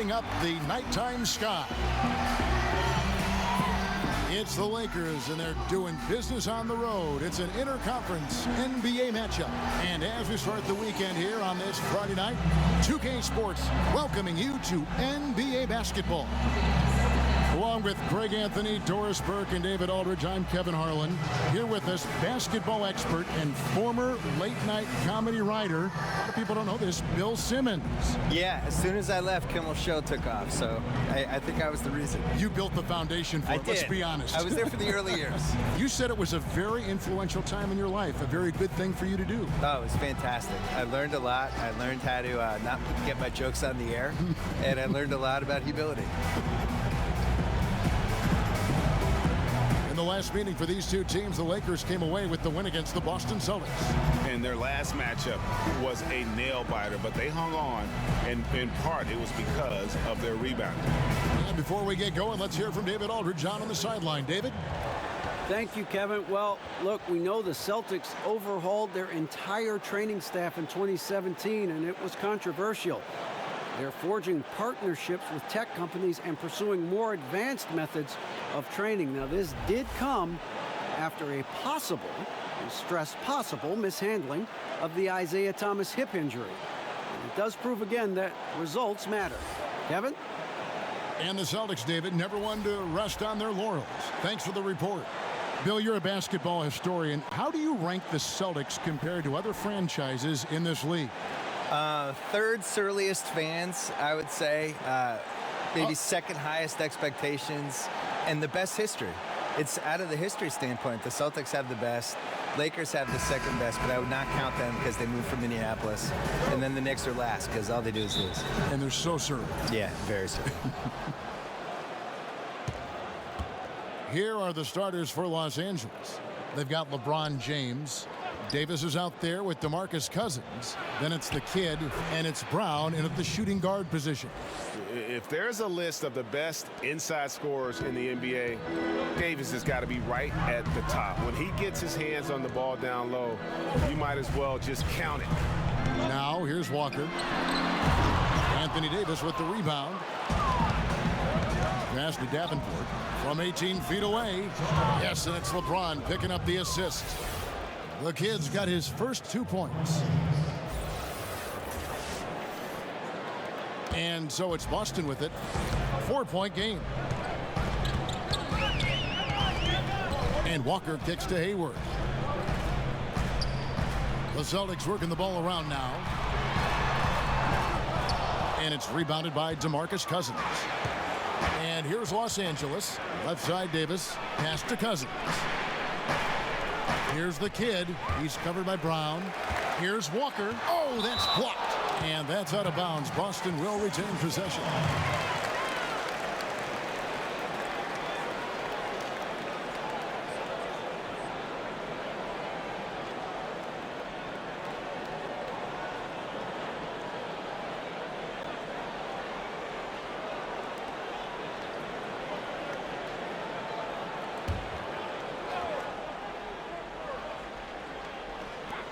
lighting up the nighttime sky. It's the Lakers, and they're doing business on the road. It's an interconference NBA matchup. And as we start the weekend here on this Friday night, 2K Sports welcoming you to NBA basketball. Along with Greg Anthony, Doris Burke, and David Aldridge, I'm Kevin Harlan. Here with us, basketball expert and former late-night comedy writer. A lot of people don't know this, Bill Simmons. Yeah, as soon as I left, Kimmel's show took off, so I think I was the reason. You built the foundation for it, let's be honest. I was there for the early years. You said it was a very influential time in your life, a very good thing for you to do. Oh, it was fantastic. I learned a lot. I learned how to not get my jokes on the air, and I learned a lot about humility. The last meeting for these two teams, the Lakers came away with the win against the Boston Celtics. And their last matchup was a nail-biter, but they hung on, and in part it was because of their rebounding. And before we get going, let's hear from David Aldridge on the sideline. David? Thank you, Kevin. Well, look, we know the Celtics overhauled their entire training staff in 2017, and it was controversial. They're forging partnerships with tech companies and pursuing more advanced methods of training. Now, this did come after a possible, stress possible, mishandling of the Isaiah Thomas hip injury. And it does prove again that results matter. Kevin? And the Celtics, David, never one to rest on their laurels. Thanks for the report. Bill, you're a basketball historian. How do you rank the Celtics compared to other franchises in this league? Third surliest fans, I would say. Maybe second highest expectations, and the best history. It's out of the history standpoint. The Celtics have the best. Lakers have the second best, but I would not count them because they moved from Minneapolis. And then the Knicks are last because all they do is lose. And they're so surly. Yeah, very surly. Here are the starters for Los Angeles. They've got LeBron James. Davis is out there with DeMarcus Cousins. Then it's the kid, and it's Brown in at the shooting guard position. If there's a list of the best inside scorers in the NBA, Davis has got to be right at the top. When he gets his hands on the ball down low, you might as well just count it. Now, here's Walker. Anthony Davis with the rebound. Pass to Davenport from 18 feet away. Yes, and it's LeBron picking up the assist. The kid's got his first 2 points. And so it's Boston with it. 4-point game. And Walker kicks to Hayward. The Celtics working the ball around now. And it's rebounded by DeMarcus Cousins. And here's Los Angeles. Left side Davis. Pass to Cousins. Here's the kid. He's covered by Brown. Here's Walker. Oh, that's blocked. And that's out of bounds. Boston will retain possession.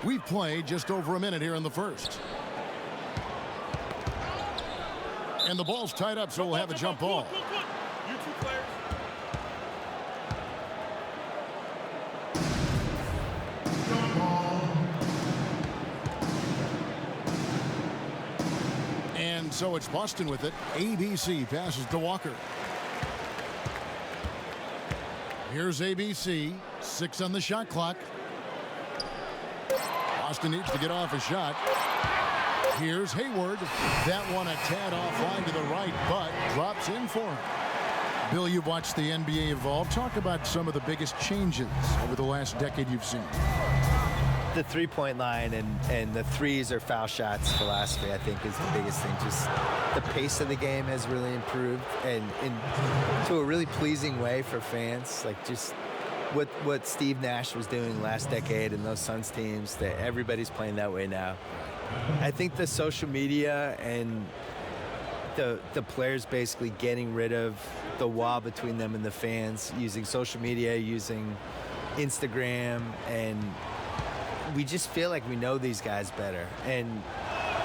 We've played just over a minute here in the first. And the ball's tied up, so we'll have a jump ball. And so it's Boston with it. ABC passes to Walker. Here's ABC. 6 on the shot clock. Boston needs to get off a shot. Here's Hayward. That one a tad offline to the right, but drops in for him. Bill, you've watched the NBA evolve. Talk about some of the biggest changes over the last decade you've seen. The three-point line and the threes or foul shots philosophy, I think, is the biggest thing. Just the pace of the game has really improved, and to a really pleasing way for fans. Like just what Steve Nash was doing last decade and those Suns teams, that everybody's playing that way now. I think the social media and the players basically getting rid of the wall between them and the fans, using social media, using Instagram, and we just feel like we know these guys better. And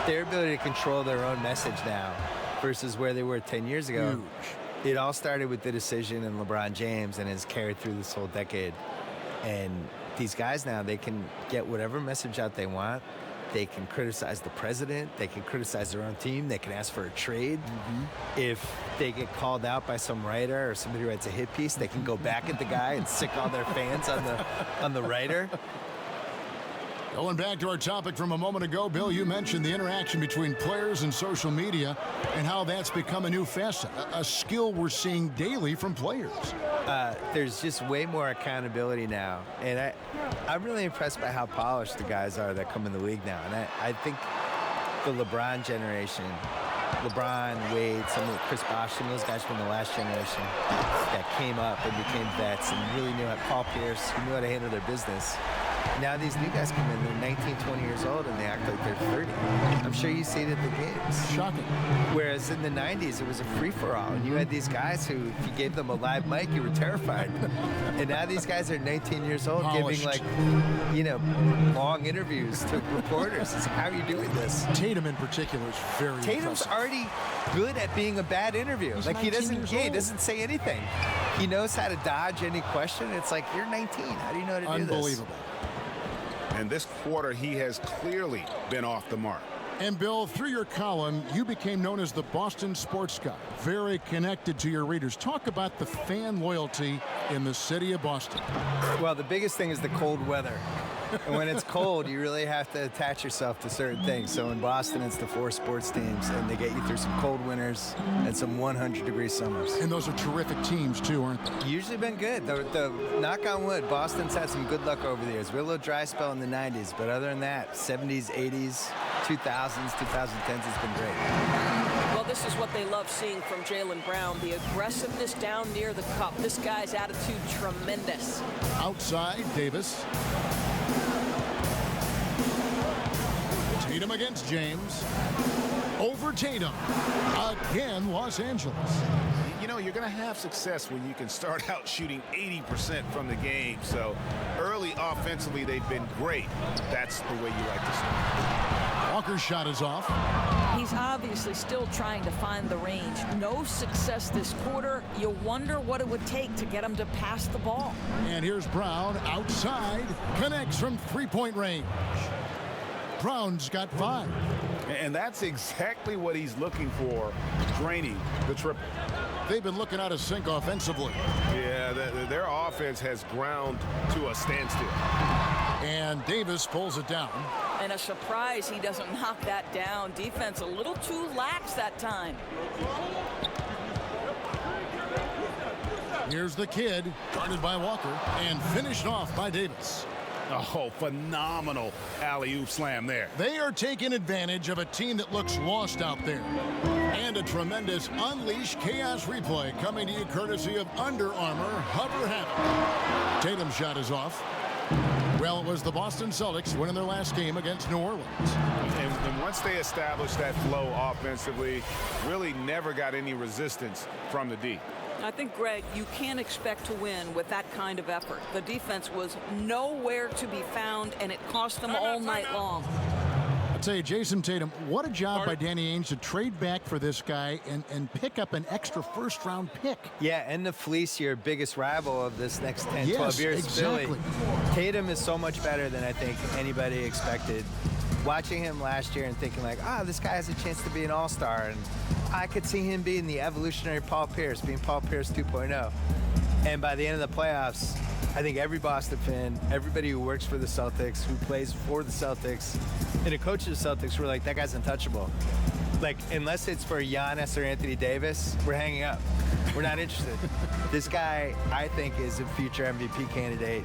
their ability to control their own message now versus where they were 10 years ago. Huge. It all started with the decision in LeBron James and has carried through this whole decade. And these guys now, they can get whatever message out they want. They can criticize the president. They can criticize their own team. They can ask for a trade. If they get called out by some writer or somebody who writes a hit piece, they can go back at the guy and sick all their fans on the writer. Going back to our topic from a moment ago, Bill, you mentioned the interaction between players and social media and how that's become a new facet, a skill we're seeing daily from players. There's just way more accountability now. And I'm really impressed by how polished the guys are that come in the league now. And I think the LeBron generation, LeBron, Wade, some of Chris Bosh, some of those guys from the last generation that came up and became vets and really knew how, Paul Pierce, who knew how to handle their business. Now these new guys come in, they're 19, 20 years old, and they act like they're 30. I'm sure you see it at the games. Shocking. Whereas in the 90s, it was a free-for-all, and you had these guys who, if you gave them a live mic, you were terrified. And now these guys are 19 years old, Polished. giving, long interviews to reporters. It's, how are you doing this? Tatum in particular is very Tatum's impressive. already good at being a bad interview. He's Like, he 19 years old. doesn't say anything. He knows how to dodge any question. It's like, you're 19. How do you know how to do this? Unbelievable. And this quarter, he has clearly been off the mark. And Bill, through your column, you became known as the Boston Sports Guy, very connected to your readers. Talk about the fan loyalty in the city of Boston. Well, the biggest thing is the cold weather. And when it's cold, you really have to attach yourself to certain things. So in Boston, it's the 4 sports teams, and they get you through some cold winters and some 100-degree summers. And those are terrific teams, too, aren't they? Usually been good. The knock on wood, Boston's had some good luck over the years. We had a little dry spell in the 90s, but other than that, 70s, 80s, 2000s, 2010s has been great. Well, this is what they love seeing from Jaylen Brown, the aggressiveness down near the cup. This guy's attitude tremendous. Outside, Davis. Tatum against James. Over Tatum. Again, Los Angeles. You know, you're going to have success when you can start out shooting 80% from the game. So early offensively, they've been great. That's the way you like to start. Walker's shot is off. He's obviously still trying to find the range. No success this quarter. You wonder what it would take to get him to pass the ball. And here's Brown outside. Connects from three-point range. Brown's got 5. And that's exactly what he's looking for, draining the triple. They've been looking out of sync offensively. Yeah, their offense has ground to a standstill. And Davis pulls it down. And a surprise he doesn't knock that down. Defense a little too lax that time. Here's the kid, guarded by Walker, and finished off by Davis. Oh, phenomenal alley-oop slam there. They are taking advantage of a team that looks lost out there. And a tremendous Unleash Chaos replay coming to you courtesy of Under Armour Hover Habit. Tatum's shot is off. Well, it was the Boston Celtics winning their last game against New Orleans. And once they established that flow offensively, really never got any resistance from the D. I think, Greg, you can't expect to win with that kind of effort. The defense was nowhere to be found, and it cost them all night long. I'll tell you, Jason Tatum, what a job by Danny Ainge to trade back for this guy and pick up an extra first-round pick. Yeah, and to fleece your biggest rival of this next 10, Yes, 12 years, exactly. Philly. Tatum is so much better than I think anybody expected. Watching him last year and thinking like, this guy has a chance to be an all-star. And I could see him being the evolutionary Paul Pierce, being Paul Pierce 2.0. And by the end of the playoffs, I think every Boston fan, everybody who works for the Celtics, who plays for the Celtics, and the coach of the Celtics were like, that guy's untouchable. Like, unless it's for Giannis or Anthony Davis, we're hanging up. We're not interested. This guy, I think, is a future MVP candidate.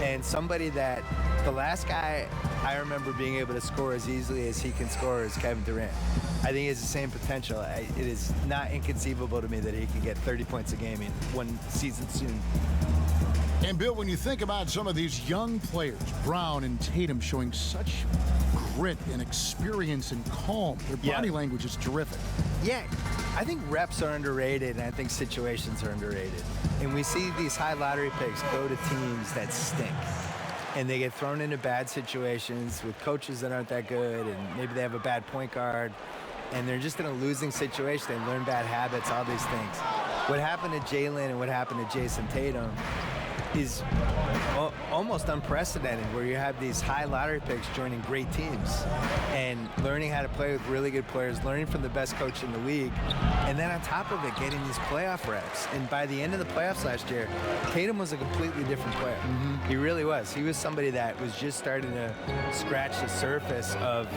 And somebody that, the last guy I remember being able to score as easily as he can score is Kevin Durant. I think he has the same potential. It is not inconceivable to me that he can get 30 points a game in one season soon. And, Bill, when you think about some of these young players, Brown and Tatum showing such grit and experience and calm, their body language is terrific. Yeah, I think reps are underrated, and I think situations are underrated. And we see these high lottery picks go to teams that stink. And they get thrown into bad situations with coaches that aren't that good, and maybe they have a bad point guard. and they're just in a losing situation. They learn bad habits, all these things. What happened to Jalen and what happened to Jason Tatum is almost unprecedented, where you have these high lottery picks joining great teams and learning how to play with really good players, learning from the best coach in the league, and then on top of it, getting these playoff reps. And by the end of the playoffs last year, Tatum was a completely different player. He really was. He was somebody that was just starting to scratch the surface of,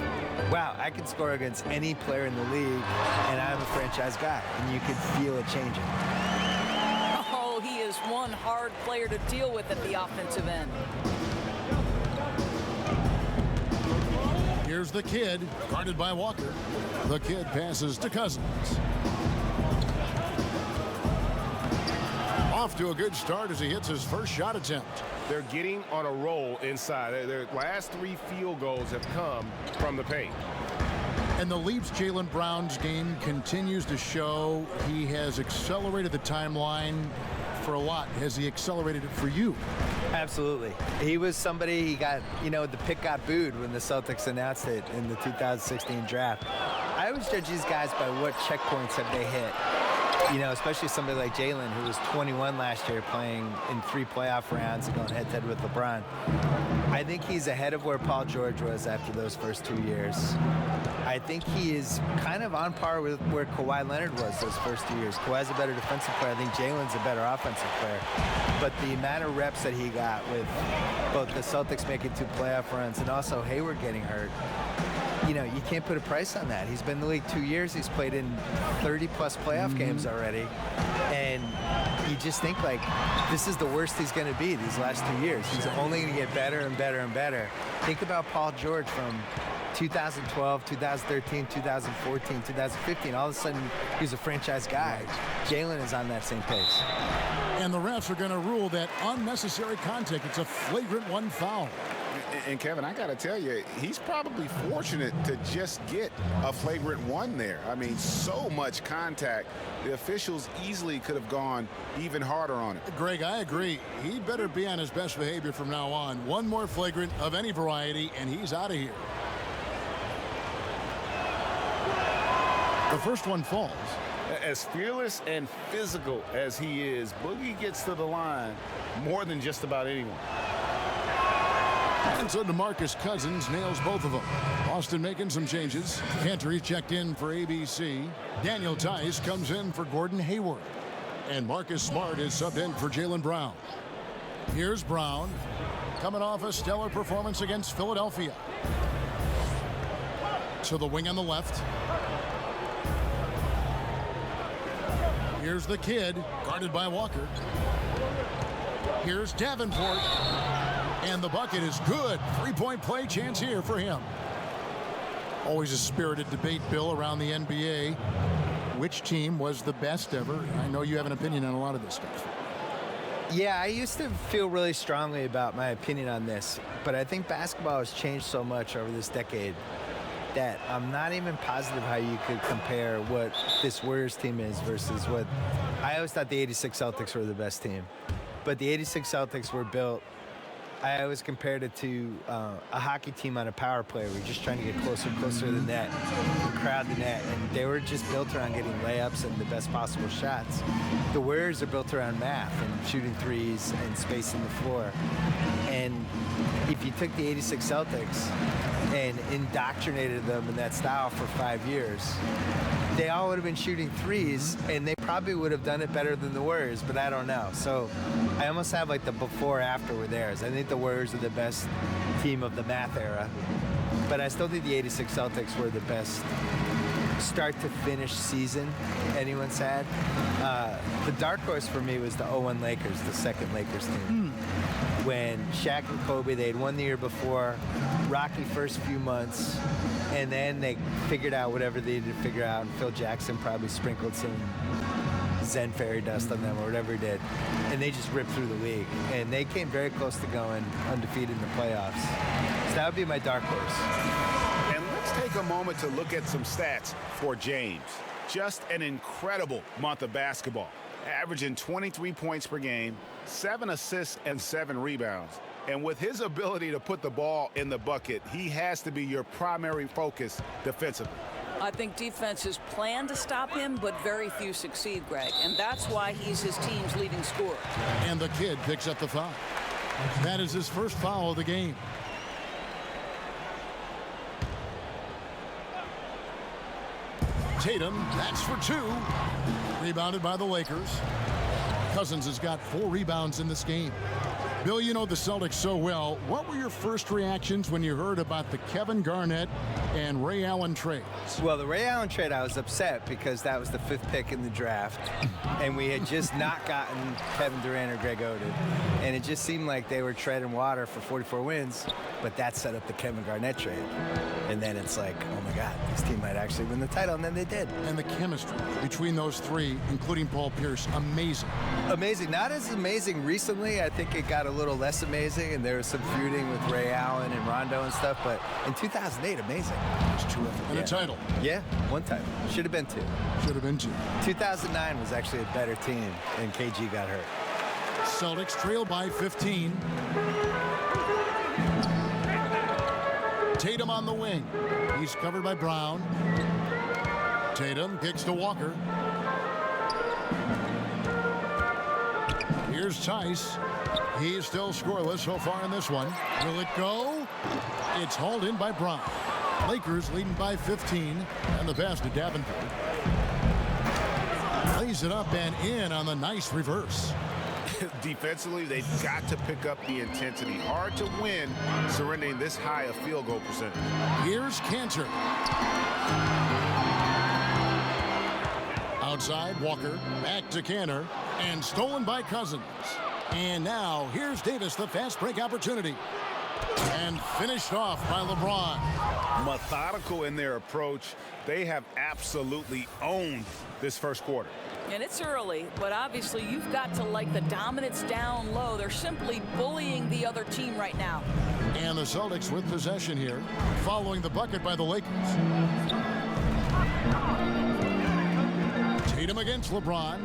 wow, I can score against any player in the league, and I'm a franchise guy. And you could feel it changing. He is one hard player to deal with at the offensive end. Here's the kid, guarded by Walker. The kid passes to Cousins. Off to a good start as he hits his first shot attempt. They're getting on a roll inside. Their last 3 field goals have come from the paint. And the Leafs Jaylen Brown's game continues to show he has accelerated the timeline for a lot. Has he accelerated it for you? Absolutely. He was somebody, he got, the pick got booed when the Celtics announced it in the 2016 draft. I always judge these guys by what checkpoints have they hit. Especially somebody like Jalen, who was 21 last year, playing in 3 playoff rounds and going head-to-head with LeBron. I think he's ahead of where Paul George was after those first 2 years. I think he is kind of on par with where Kawhi Leonard was those first 2 years. Kawhi's a better defensive player. I think Jalen's a better offensive player. But the amount of reps that he got with both the Celtics making 2 playoff runs and also Hayward getting hurt, you can't put a price on that. He's been in the league 2 years. He's played in 30-plus playoff games already. And you just think, this is the worst he's going to be these last 2 years. He's only going to get better and better and better. Think about Paul George from 2012, 2013, 2014, 2015. All of a sudden, he's a franchise guy. Jalen is on that same pace. And the refs are going to rule that unnecessary contact. It's a flagrant 1 foul. And Kevin, I got to tell you, he's probably fortunate to just get a flagrant 1 there. I mean, so much contact. The officials easily could have gone even harder on it. Greg, I agree. He better be on his best behavior from now on. 1 more flagrant of any variety, and he's out of here. The first one falls. As fearless and physical as he is, Boogie gets to the line more than just about anyone. And so DeMarcus Cousins nails both of them. Boston making some changes. Cantor checked in for ABC. Daniel Tice comes in for Gordon Hayward. And Marcus Smart is subbed in for Jaylen Brown. Here's Brown, coming off a stellar performance against Philadelphia. To the wing on the left. Here's the kid, guarded by Walker. Here's Davenport. And the bucket is good. 3-point play chance here for him. Always a spirited debate, Bill, around the NBA. Which team was the best ever? I know you have an opinion on a lot of this stuff. Yeah, I used to feel really strongly about my opinion on this, but I think basketball has changed so much over this decade that I'm not even positive how you could compare what this Warriors team is versus what... I always thought the 86 Celtics were the best team, but the 86 Celtics were built... I always compared it to a hockey team on a power play where you're just trying to get closer and closer to the net and crowd the net, and they were just built around getting layups and the best possible shots. The Warriors are built around math and shooting threes and spacing the floor. And if you took the 86 Celtics and indoctrinated them in that style for 5 years, they all would have been shooting threes, and they probably would have done it better than the Warriors, but I don't know. So I almost have the before-after with theirs. I think the Warriors are the best team of the math era, but I still think the 86 Celtics were the best start-to-finish season anyone's had. The dark horse for me was the 01 Lakers, the second Lakers team. When Shaq and Kobe, they had won the year before, rocky first few months, and then they figured out whatever they needed to figure out, and Phil Jackson probably sprinkled some Zen fairy dust on them or whatever he did, and they just ripped through the league. And they came very close to going undefeated in the playoffs. So that would be my dark horse. And let's take a moment to look at some stats for James. Just an incredible month of basketball. Averaging 23 points per game, 7 assists and 7 rebounds. And with his ability to put the ball in the bucket, he has to be your primary focus defensively. I think defenses plan to stop him, but very few succeed, Greg. And that's why he's his team's leading scorer. And the kid picks up the foul. That is his first foul of the game. Tatum, that's for 2. Rebounded by the Lakers. Cousins has got 4 rebounds in this game. Bill, you know the Celtics so well. What were your first reactions when you heard about the Kevin Garnett and Ray Allen trades? Well, the Ray Allen trade, I was upset because that was the 5th pick in the draft, and we had just not gotten Kevin Durant or Greg Oden, and it just seemed like they were treading water for 44 wins, but that set up the Kevin Garnett trade. And then it's like, oh my God, this team might actually win the title, and then they did. And the chemistry between those 3, including Paul Pierce, amazing. Amazing. Not as amazing recently. I think it got a little less amazing, and there was some feuding with Ray Allen and Rondo and stuff, but in 2008, amazing. It's 2 and a title. Yeah, 1 title. Should have been 2. Should have been 2. 2009 was actually a better team, and KG got hurt. Celtics trail by 15. Tatum on the wing. He's covered by Brown. Tatum kicks to Walker. Here's Tice. He's still scoreless so far in this one. Will it go? It's hauled in by Brown. Lakers leading by 15. And the pass to Davenport. Lays it up and in on the nice reverse. Defensively, they've got to pick up the intensity. Hard to win surrendering this high a field goal percentage. Here's Cantor. Outside, Walker. Back to Cantor. And stolen by Cousins. And now, here's Davis, the fast break opportunity. And finished off by LeBron. Methodical in their approach. They have absolutely owned this first quarter. And it's early, but obviously you've got to like the dominance down low. They're simply bullying the other team right now. And the Celtics with possession here, following the bucket by the Lakers. Tatum against LeBron.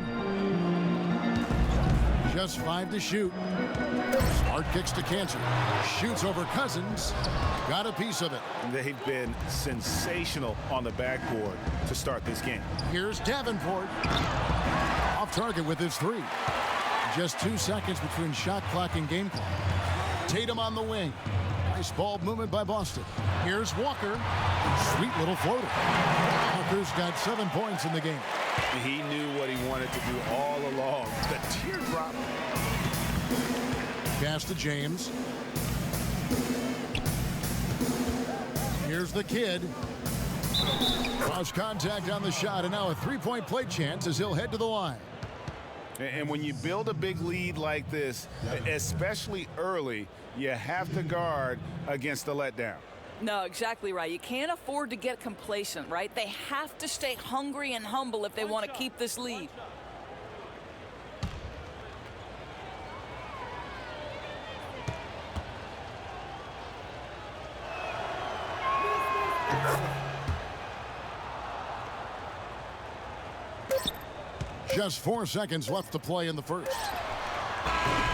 Just 5 to shoot. Smart kicks to Cantor. Shoots over Cousins. Got a piece of it. They've been sensational on the backboard to start this game. Here's Davenport. Off target with his 3. Just 2 seconds between shot clock and game clock. Tatum on the wing. Nice ball movement by Boston. Here's Walker. Sweet little floater. Walker's got 7 points in the game. He knew what he wanted to do all along. The teardrop. Pass to James. Here's the kid. Cross contact on the shot, and now a 3-point play chance as he'll head to the line. And when you build a big lead like this, especially early, you have to guard against the letdown. No, exactly right. You can't afford to get complacent, right? They have to stay hungry and humble if they want to keep this lead. Just 4 seconds left to play in the first.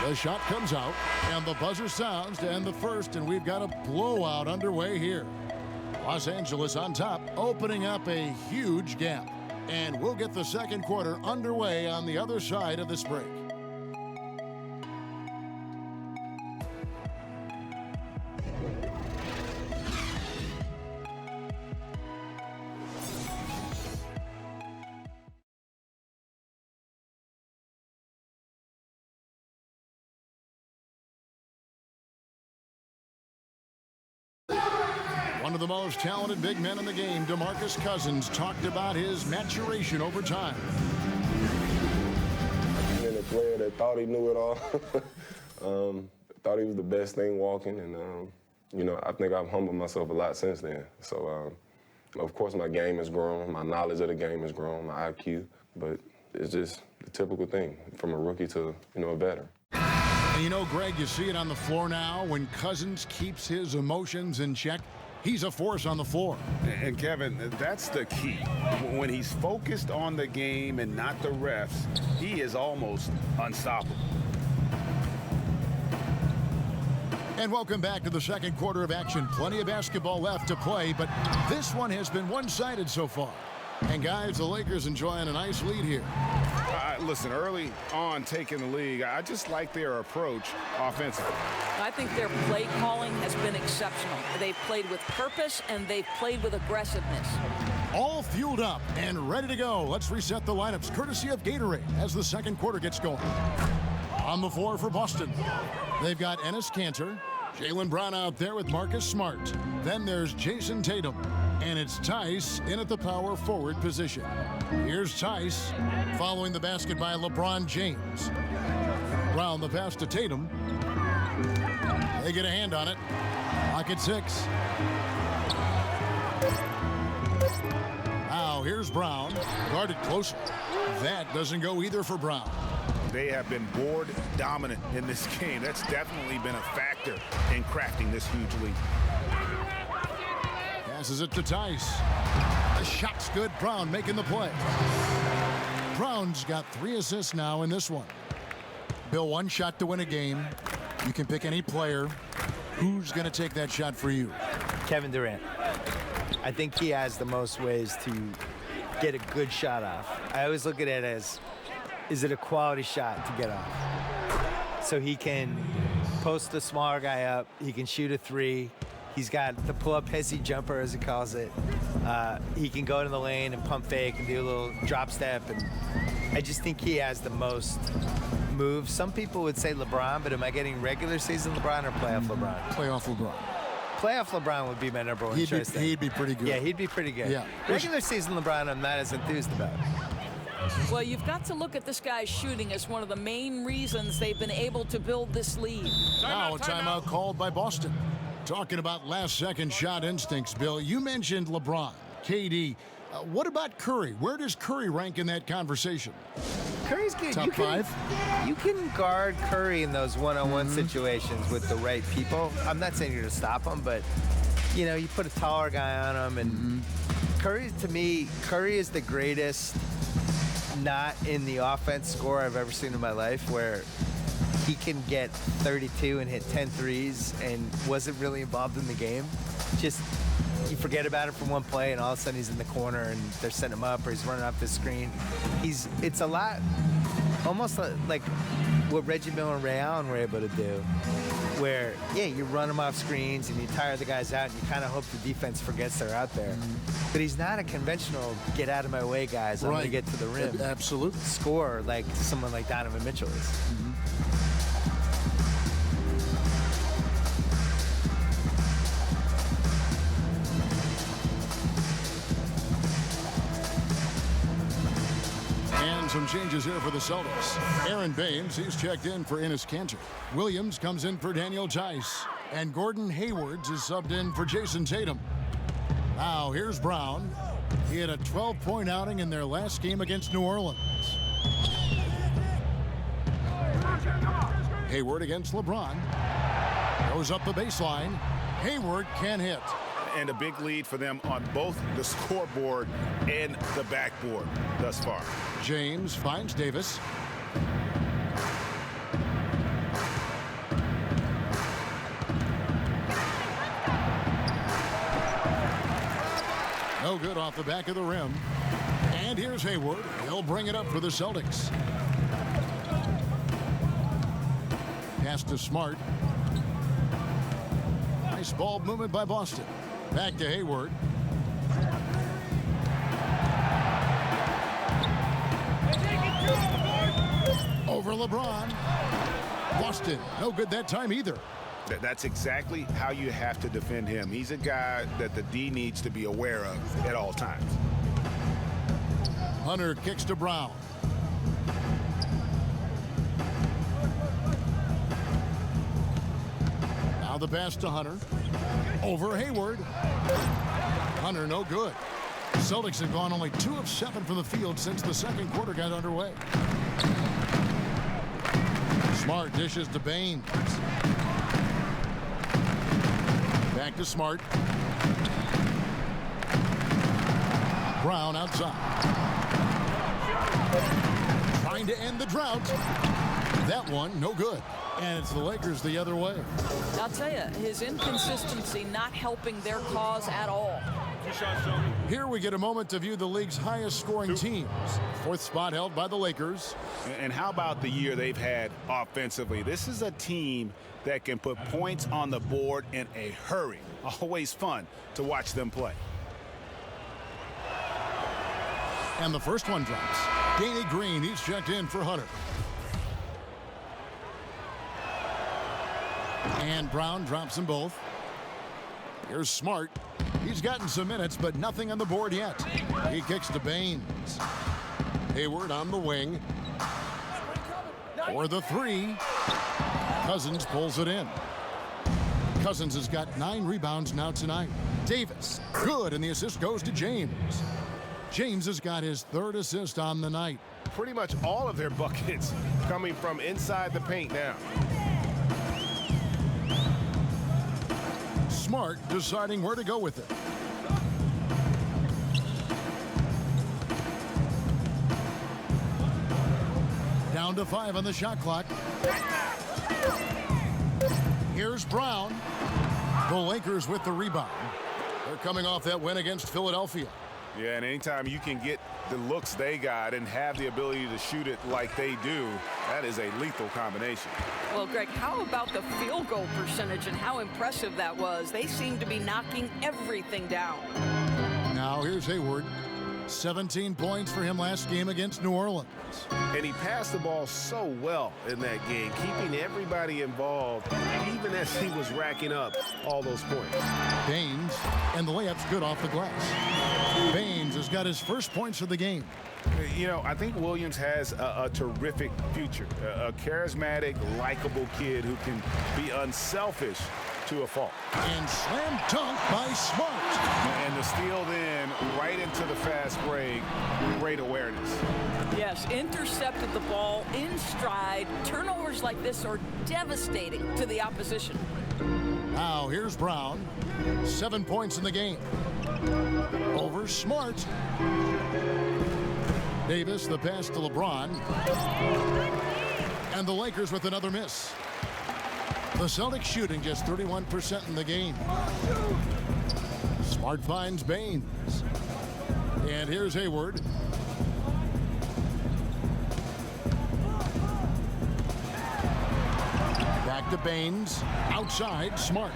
The shot comes out, and the buzzer sounds to end the first, and we've got a blowout underway here. Los Angeles on top, opening up a huge gap. And we'll get the second quarter underway on the other side of this break. One of the most talented big men in the game, DeMarcus Cousins, talked about his maturation over time. And a player that thought he knew it all, thought he was the best thing walking, and you know, I think I've humbled myself a lot since then. So, of course, my game has grown, my knowledge of the game has grown, my IQ, but it's just the typical thing from a rookie to, you know, a veteran. And you know, Greg, you see it on the floor now when Cousins keeps his emotions in check. He's a force on the floor. And Kevin, that's the key. When he's focused on the game and not the refs, he is almost unstoppable. And welcome back to the second quarter of action. Plenty of basketball left to play, but this one has been one-sided so far. And guys, the Lakers enjoying a nice lead here. Listen, early on taking the lead, I just like their approach offensively. I think their play calling has been exceptional. They've played with purpose and they've played with aggressiveness. All fueled up and ready to go. Let's reset the lineups courtesy of Gatorade as the second quarter gets going. On the floor for Boston, they've got Enes Kanter, Jaylen Brown out there with Marcus Smart. Then there's Jason Tatum, and it's Tice in at the power forward position. Here's Tice following the basket by LeBron James. Brown the pass to Tatum. They get a hand on it. Clock at 6. Now here's Brown, guarded closer. That doesn't go either for Brown. They have been board dominant in this game. That's definitely been a factor in crafting this huge lead. Passes it to Tice. The shot's good. Brown making the play. Brown's got 3 assists now in this one. Bill, one shot to win a game. You can pick any player. Who's going to take that shot for you? Kevin Durant. I think he has the most ways to get a good shot off. I always look at it as, is it a quality shot to get off? So he can post the smaller guy up. He can shoot a 3. He's got the pull-up hezzy jumper, as he calls it. He can go to the lane and pump fake and do a little drop step. And I just think he has the most moves. Some people would say LeBron, but am I getting regular season LeBron or playoff LeBron? Playoff LeBron. Playoff LeBron would be my number one choice. He'd be pretty good. Yeah, he'd be pretty good. Yeah. Regular season LeBron, I'm not as enthused about. Well, you've got to look at this guy's shooting as one of the main reasons they've been able to build this lead. Now a timeout called by Boston. Talking about last-second shot instincts, Bill, you mentioned LeBron, KD. What about Curry? Where does Curry rank in that conversation? Curry's good. Top 5? You can guard Curry in those one-on-one situations with the right people. I'm not saying you're going to stop him, but, you know, you put a taller guy on him. And Curry, to me, Curry is the greatest not in the offense scorer I've ever seen in my life, where he can get 32 and hit 10 threes and wasn't really involved in the game. Just, you forget about it for one play and all of a sudden he's in the corner and they're setting him up or he's running off the screen. It's a lot, almost like what Reggie Miller and Ray Allen were able to do, where, yeah, you run them off screens and you tire the guys out and you kind of hope the defense forgets they're out there. But he's not a conventional get out of my way guys. I'm going to get to the rim. Absolutely. Score like someone like Donovan Mitchell is. Some changes here for the Celtics. Aaron Baines, he's checked in for Enes Kanter. Williams comes in for Daniel Tice. And Gordon Hayward is subbed in for Jason Tatum. Now here's Brown. He had a 12-point outing in their last game against New Orleans. Hayward against LeBron. Goes up the baseline. Hayward can hit. And a big lead for them on both the scoreboard and the backboard thus far. James finds Davis. No good off the back of the rim. And here's Hayward. He'll bring it up for the Celtics. Pass to Smart. Nice ball movement by Boston. Back to Hayward. Over LeBron. Boston, no good that time either. That's exactly how you have to defend him. He's a guy that the D needs to be aware of at all times. Hunter kicks to Brown. Now the pass to Hunter. Over Hayward. Hunter, no good. Celtics have gone only 2 of 7 from the field since the second quarter got underway. Smart dishes to Baines. Back to Smart. Brown outside. Trying to end the drought. That one, no good. And it's the Lakers the other way. I'll tell you, his inconsistency not helping their cause at all. Here we get a moment to view the league's highest scoring teams. Fourth spot held by the Lakers. And how about the year they've had offensively? This is a team that can put points on the board in a hurry. Always fun to watch them play. And the first one drops. Danny Green, he's checked in for Hunter. And Brown drops them both. Here's Smart. He's gotten some minutes, but nothing on the board yet. He kicks to Baines. Hayward on the wing. For the three. Cousins pulls it in. Cousins has got 9 rebounds now tonight. Davis, good, and the assist goes to James. James has got his 3rd assist on the night. Pretty much all of their buckets coming from inside the paint now. Smart deciding where to go with it. Down to 5 on the shot clock. Here's Brown. The Lakers with the rebound. They're coming off that win against Philadelphia. Yeah, and anytime you can get the looks they got and have the ability to shoot it like they do, that is a lethal combination. Well, Greg, how about the field goal percentage and how impressive that was? They seem to be knocking everything down. Now here's Hayward. 17 points for him last game against New Orleans. And he passed the ball so well in that game, keeping everybody involved, even as he was racking up all those points. Baines, and the layup's good off the glass. Baines has got his first points of the game. You know, I think Williams has a terrific future. A charismatic, likable kid who can be unselfish to a fault. And slam dunk by Smart. And the steal then right into the fast break. Great awareness. Yes, intercepted the ball in stride. Turnovers like this are devastating to the opposition. Now here's Brown. 7 points in the game. Over Smart. Davis, the pass to LeBron. And the Lakers with another miss. The Celtics shooting just 31% in the game. Smart finds Baines. And here's Hayward. Back to Baines. Outside, Smart.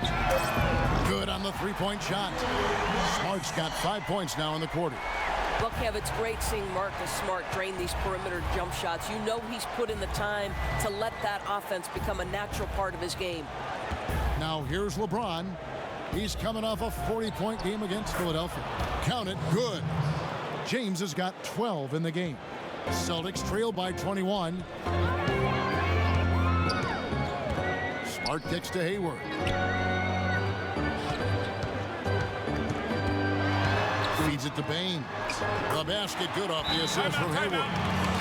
Good on the three-point shot. Smart's got 5 points now in the quarter. Well, Kev, it's great seeing Marcus Smart drain these perimeter jump shots. You know he's put in the time to let that offense become a natural part of his game. Now here's LeBron. He's coming off a 40-point game against Philadelphia. Count it, good. James has got 12 in the game. Celtics trail by 21. Smart kicks to Hayward. Feeds it to Baines. The basket good off the assist from Hayward.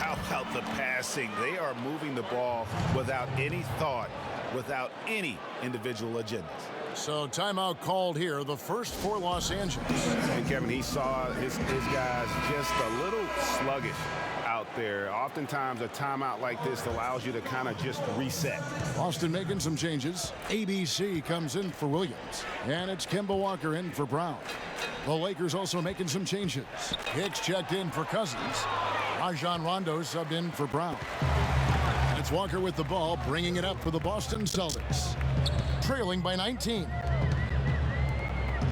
How about the passing? They are moving the ball without any thought, without any individual agendas. So timeout called here, the first for Los Angeles. And Kevin, he saw his guys just a little sluggish out there. Oftentimes a timeout like this allows you to kind of just reset. Boston making some changes. ABC comes in for Williams. And it's Kemba Walker in for Brown. The Lakers also making some changes. Hicks checked in for Cousins. Rajon Rondo subbed in for Brown. And it's Walker with the ball, bringing it up for the Boston Celtics. Trailing by 19.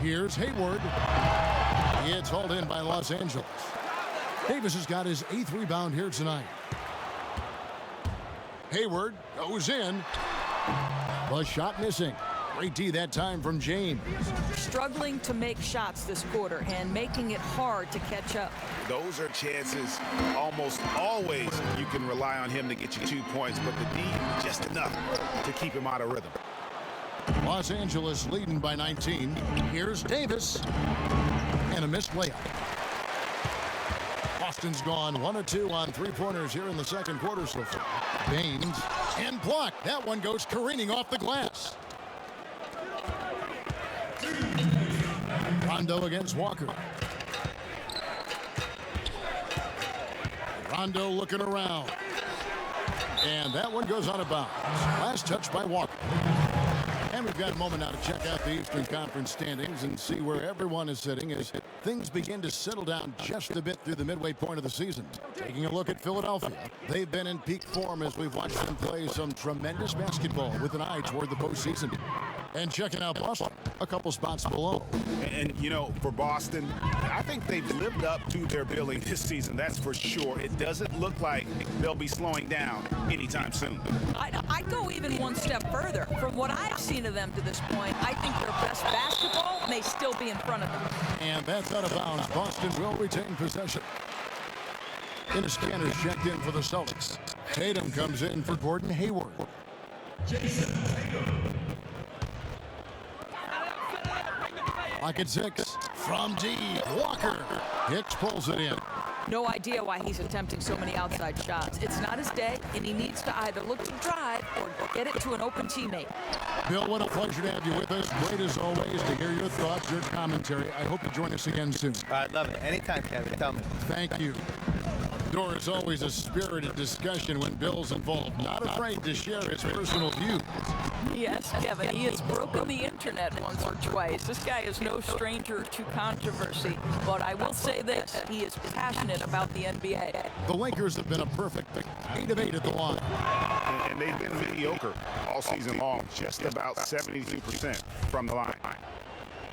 Here's Hayward. It's hauled in by Los Angeles. Davis has got his 8th rebound here tonight. Hayward goes in. The shot missing. Great D that time from James. Struggling to make shots this quarter and making it hard to catch up. Those are chances almost always you can rely on him to get you 2 points, but the D just enough to keep him out of rhythm. Los Angeles leading by 19. Here's Davis. And a missed layup. Boston's gone 1 of 2 on three-pointers here in the second quarter so far. Baines and blocked. That one goes careening off the glass. Rondo against Walker. Rondo looking around. And that one goes out of bounds. Last touch by Walker. And we've got a moment now to check out the Eastern Conference standings and see where everyone is sitting as things begin to settle down just a bit through the midway point of the season. Taking a look at Philadelphia. They've been in peak form as we've watched them play some tremendous basketball with an eye toward the postseason. And checking out Boston, a couple spots below. And, you know, for Boston, I think they've lived up to their billing this season, that's for sure. It doesn't look like they'll be slowing down anytime soon. I'd go even one step further. From what I've seen of them to this point, I think their best basketball may still be in front of them. And that's out of bounds. Boston will retain possession. Dennis Scanner's checked in for the Celtics. Tatum comes in for Gordon Hayward. Pocket 6 from deep. Walker. Hicks pulls it in. No idea why he's attempting so many outside shots. It's not his day, and he needs to either look to drive or get it to an open teammate. Bill, what a pleasure to have you with us. Great as always to hear your thoughts, your commentary. I hope you join us again soon. I'd love it. Anytime, Kevin. Tell me. Thank you. There is always a spirited discussion when Bill's involved. Not afraid to share his personal views. Yes, Kevin, he has broken the internet once or twice. This guy is no stranger to controversy, but I will say this, he is passionate about the NBA. The Lakers have been a perfect 8 of 8 at the line. And they've been mediocre all season long, just about 72% from the line.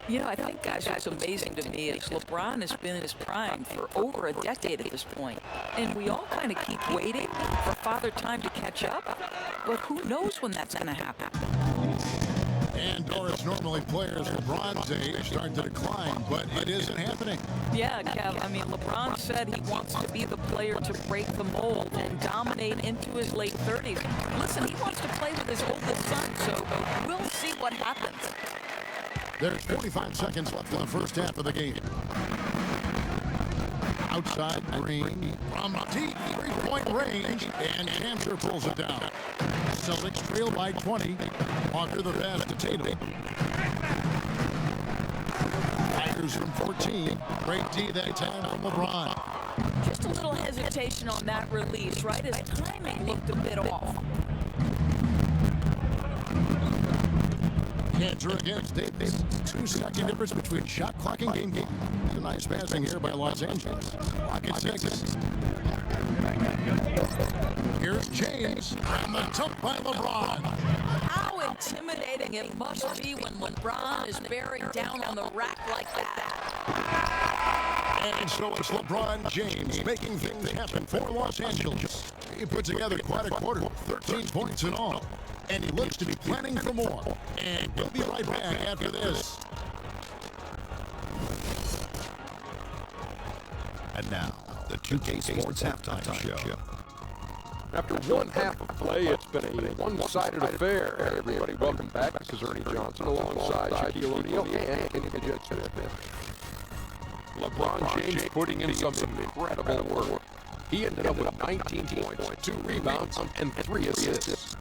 You know, I think, guys, what's amazing to me is LeBron has been in his prime for over a decade at this point. And we all kind of keep waiting for Father Time to catch up. But who knows when that's going to happen? And Doris, normally players LeBron's age start to decline, but it isn't happening. Yeah, Kev, I mean, LeBron said he wants to be the player to break the mold and dominate into his late 30s. Listen, he wants to play with his oldest son, so we'll see what happens. There's 45 seconds left in the first half of the game. Outside Green from deep three-point range, and Hampshire pulls it down. Celtics trail by 20. Walker the pass to Tatum. Tigers from 14. Great D that time from LeBron. Just a little hesitation on that release, right? His timing looked a bit off. Cantor against Davis. 2-second difference between shot clock and game game. It's a nice passing here by Los Angeles. Pocket 6. Here's James. And the dump by LeBron. How intimidating it must be when LeBron is buried down on the rack like that. And so it's LeBron James making things happen for Los Angeles. He put together quite a quarter, 13 points in all. And he looks to be planning for more. And we'll be right back after this. And now, the 2K Sports Halftime Show. After one half of play, it's been a one-sided affair. Everybody, welcome back. This is Ernie Johnson alongside Shaquille O'Neal and Kenny Smith. LeBron James putting in some incredible work. He ended up with 19 points, 2 rebounds, and 3 assists.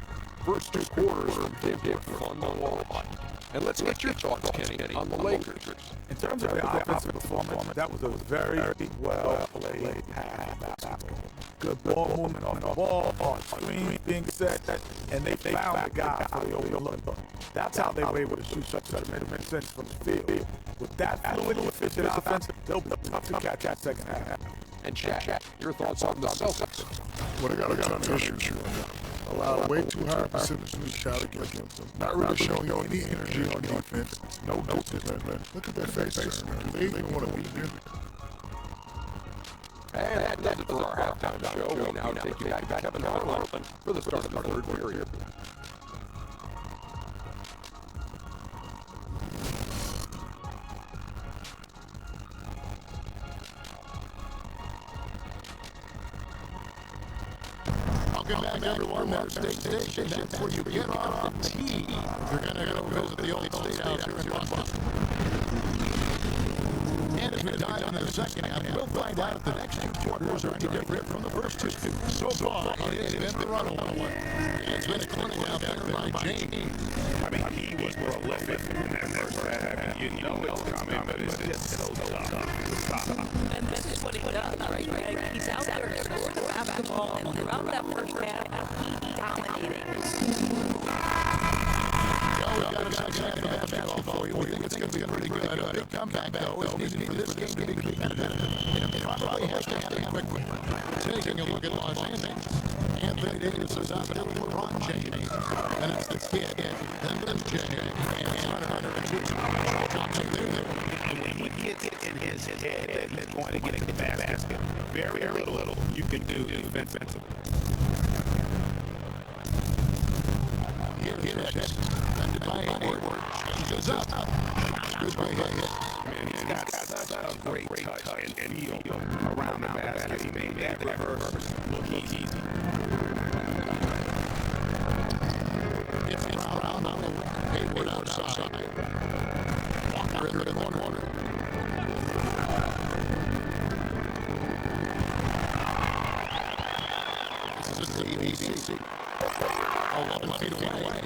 First 2 quarters from him were fun to watch. And let's get your thoughts, Kenny, on the Lakers. In terms of the offensive performance, that was a very well-played half basketball. Good ball movement on the ball, on screens being set, and they found the guy for the overlook. That's how they were able to shoot such a tremendous sense from the field. With that fluid, efficient offense, they'll be tough to catch that second half. And Shaq, your thoughts on the Celtics? What I got a ton of issues. Allowed way too high percentage of shot against them. Not really showing any energy on defense. No discipline. Look at that face, man. Do they even want to be here? And that's it for our halftime show. We now take you back to Kevin Harlan for the start of the third period. Welcome back, everyone. That's State Station. That's where you get off the tee. If you're going to go visit the old state house here in Boston. And as we dive into the second half, we'll find out if the next 2 quarters are any different from the first 2. So far, it has been the runaway. It's been a clinic out there by James. I mean, he was prolific in that first half. You know it's coming, but it's just so tough. And this is what he does, right? He's out there scoring the basketball, and throughout that first half, he second half of basketball. We think it's going to be pretty good. A big comeback, though, is needed for this game to be competitive. And it probably has to happen quickly. Taking a look at Los Angeles. Anthony Davis is out there with LeBron James. And it's the kid, and then James, and Hunter, and Johnson. When he gets it in his head that he's going to get in the basket, very little you can do defensively. Here's next. And by Hayward. Changes up. Good by Hayward. Man, he's got such a great touch and feel around the basket. He made that reverse look easy. It's Brown on Hayward outside. Walker in the corner. This is the ABC. 11 feet away.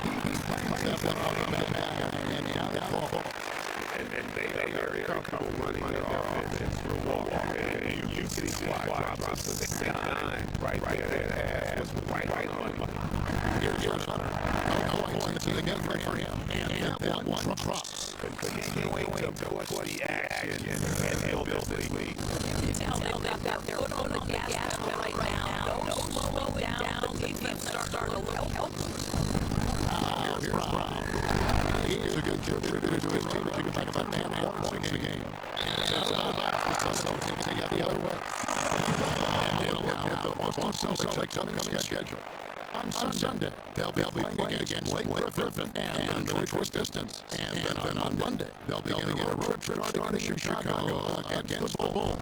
He's playing that one out of the back and down the ball. And they are very comfortable running their offense for Walker. And you can see why drops the 6-9 right there. That was right on the money. Here's Hunter. No points in the game for him. And that one drops. Continuing to push the action and he'll build the lead. Tell them that they're foot on the gas right now. No slowing down. Defense start a little help. Here's Brown. He's a good kid. You can talk about man points in the game. The other way. And the Boston Celtics coming schedule. On Sunday, they'll be playing against Blake Griffin and the Detroit Pistons. And then on Monday, they'll be getting a road trip starting in Chicago against the Bulls.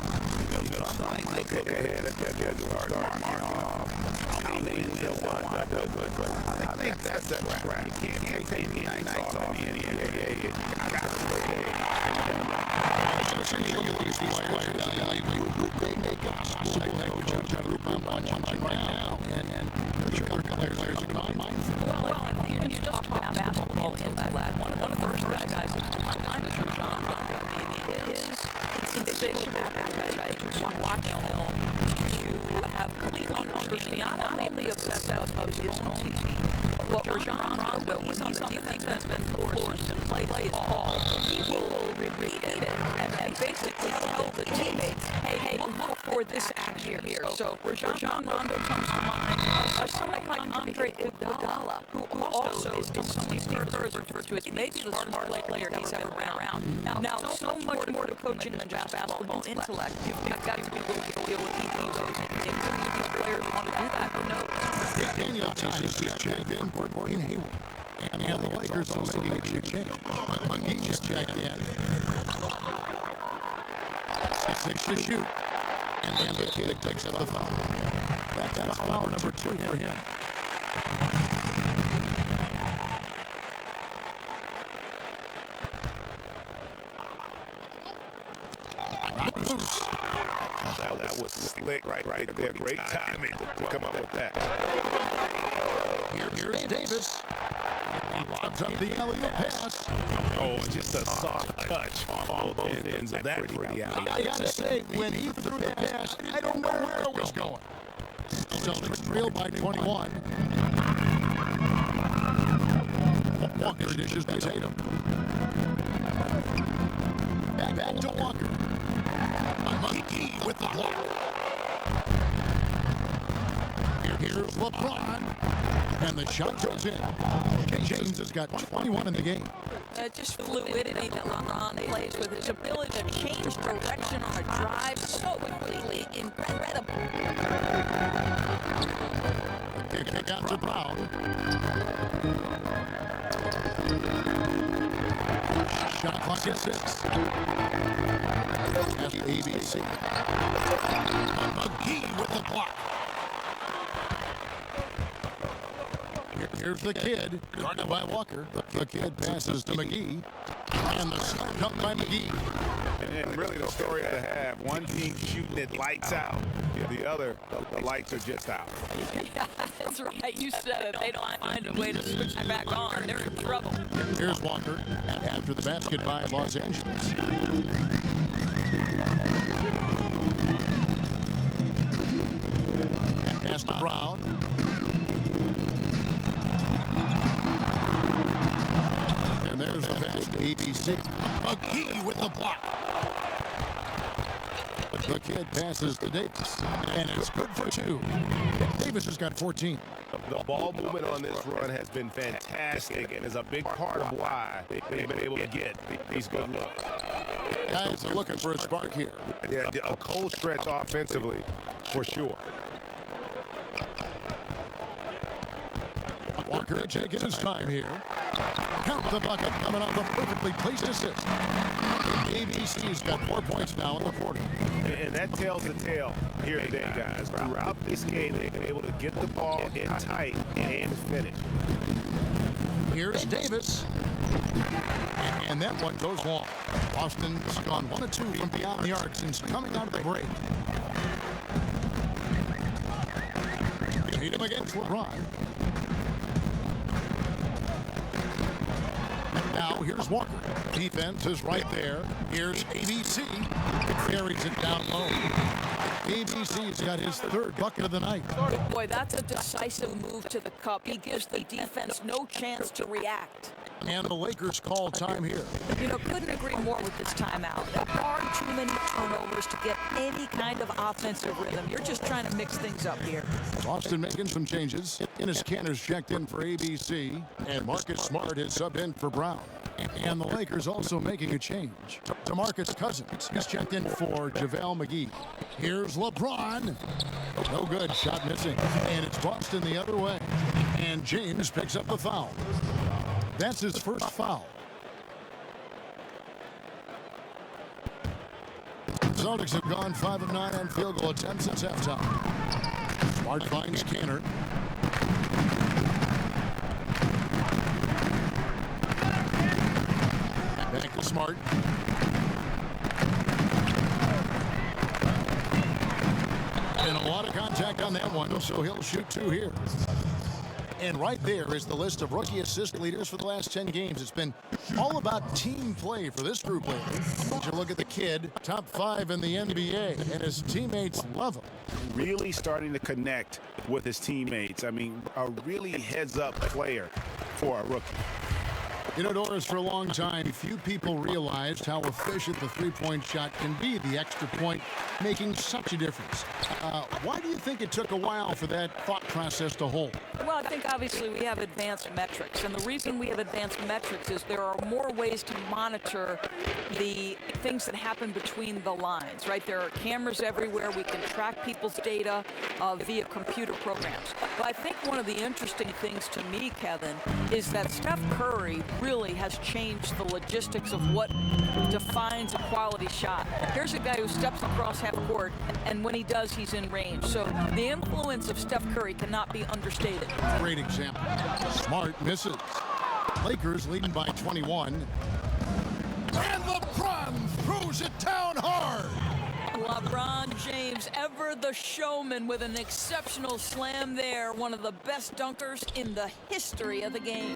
I think that's that track. You can't take me nights off in the NBA. I got to look at it. You just talk about basketball in that lab. One of the first guys that I'm sure John is sensation appetite to watch film, to have complete understanding not only of the stuff of his own TV, but Rajon Rondo, when he's on the defense that's been forced to play his ball, he will repeat it and basically tell the teammates, hey, look for this action here. So Rajon Rondo comes to mind. Someone like Andre Iguodala, who also is something further referred to as maybe the smartest player he's ever around. Now, so much more to coaching than just basketball intellect. You've got to be able to deal with egos and these players want to do that. Who knows? Daniel Tice is champion for Gordon Hayward. And the Lakers also make a change. McGee just checked in. 6 to shoot. And then the kid takes up the foul. That's foul number 2 for him. That was slick right there. Great timing to come up with that. Here's Davis. He lobs up the alley-oop pass. Oh, just a soft touch on both ends of that pretty alley. I gotta say, when he threw that pass, I don't know where it was going. Celtics trailed by 21. Walker dishes to Tatum. Back to Walker. McGee with the block. Here's LeBron. And the shot goes in. James has got 21 in the game. Just fluidity that LeBron plays with, his ability to change direction on a drive so completely incredible. Kick out to Brown. Shot clock at 6. That's the ABC. McGee with the block. Here's the kid, guarded by Walker. The kid passes to McGee. And the slam dunk by McGee. And really the story of the half. One team shooting it lights out. The other, the lights are just out. Yeah, that's right. You said it. They don't find a way to switch it back on. They're in trouble. Here's Walker after the basket by Los Angeles. And pass to Brown. ABC. McGee with the block. The kid passes to Davis, and it's good for 2. Davis has got 14. The ball movement on this run has been fantastic and is a big part of why they've been able to get these good looks. Guys are looking for a spark here. Yeah, a cold stretch offensively, for sure. Walker taking his time here. Count the bucket coming off a perfectly placed assist. ABC's got 4 points now in the quarter. And that tells the tale here today, guys. Throughout this game, they've been able to get the ball in tight and finish. Here's Davis. And that one goes long. Boston's gone 1 of 2 from beyond the arc since coming out of the break. Tatum against LeBron. Now here's Walker. Defense is right there. Here's ABC. Carries it down low. ABC's got his 3rd bucket of the night. Boy, that's a decisive move to the cup. He gives the defense no chance to react. And the Lakers call time here. You know, couldn't agree more with this timeout. There are too many turnovers to get any kind of offensive rhythm. You're just trying to mix things up here. Boston making some changes. Enes Kanter's checked in for ABC, and Marcus Smart is subbed in for Brown. And the Lakers also making a change. DeMarcus Cousins is checked in for JaVale McGee. Here's LeBron. No good, shot missing. And it's Boston the other way. And James picks up the foul. That's his first foul. Celtics have gone 5 of 9 on field goal attempts since halftime. Smart finds Kanter. Back to Smart. And a lot of contact on that one, so he'll shoot 2 here. And right there is the list of rookie assist leaders for the last 10 games. It's been all about team play for this group lately. But you look at the kid, top 5 in the NBA, and his teammates love him. Really starting to connect with his teammates. I mean, a really heads-up player for a rookie. You know, Doris, for a long time, few people realized how efficient the three-point shot can be, the extra point making such a difference. Why do you think it took a while for that thought process to hold? Well, I think obviously we have advanced metrics, and the reason we have advanced metrics is there are more ways to monitor the things that happen between the lines, right? There are cameras everywhere. We can track people's data via computer programs. But I think one of the interesting things to me, Kevin, is that Steph Curry really has changed the logistics of what defines a quality shot. Here's a guy who steps across half court, and when he does, he's in range. So the influence of Steph Curry cannot be understated. Great example. Smart misses. Lakers leading by 21. And LeBron throws it down hard. LeBron James, ever the showman, with an exceptional slam there. One of the best dunkers in the history of the game.